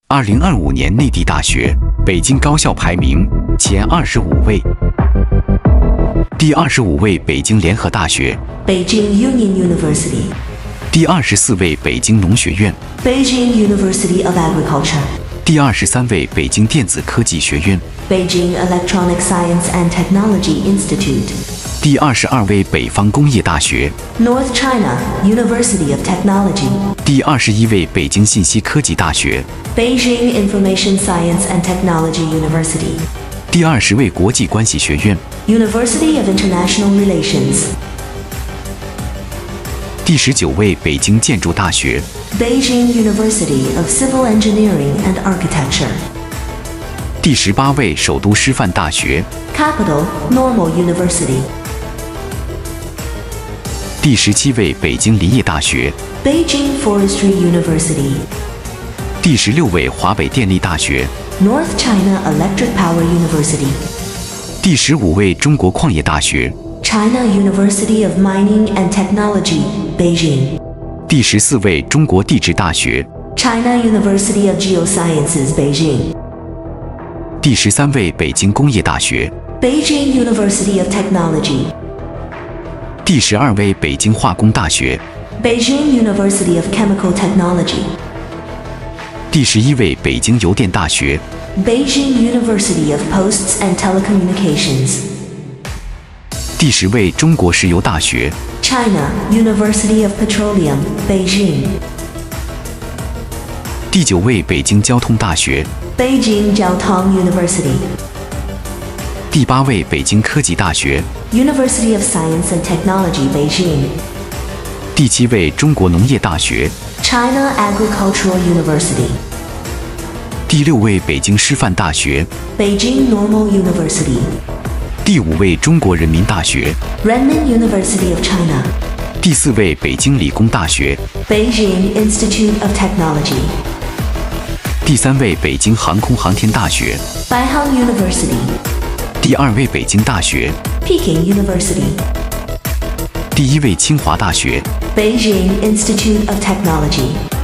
2025年内地大学北京高校排名前25位，第25位北京联合大学 Beijing Union University, 第24位北京农学院 Beijing University of Agriculture, 第23位北京电子科技学院 Beijing Electronic Science and Technology Institute, 第22位北方工业大学 North China University of Technology, 第21位北京信息科技大学 Beijing Information Science and Technology University, 第20位国际关系学院 University of International Relations, 第19位北京建筑大学 Beijing University of Civil Engineering and Architecture, 第18位首都师范大学 Capital Normal University, 第17位北京林业大学 Beijing Forestry University, 第16位华北电力大学 North China Electric Power University, 第15位中国矿业大学 China University of Mining and Technology, Beijing, 第14位中国地质大学 China University of Geosciences, Beijing, 第13位北京工业大学 Beijing University of Technology, 第12位北京化工大学 Beijing University of Chemical Technology, 第11位北京邮电大学 Beijing University of Posts and Telecommunications, 第10位中国石油大学 China University of Petroleum, Beijing, 第9位北京交通大学 Beijing Jiaotong University, 第8位北京科技大学 University of Science and Technology, Beijing, 第7位中国农业大学 China Agricultural University, 第6位北京师范大学 Beijing Normal University, 第5位中国人民大学 Renmin University of China, 第4位北京理工大学 Beijing Institute of Technology, 第3位北京航空航天大学 Beihang University, 第2位北京大学 Peking University, 第1位清华大学 Beijing Institute of Technology.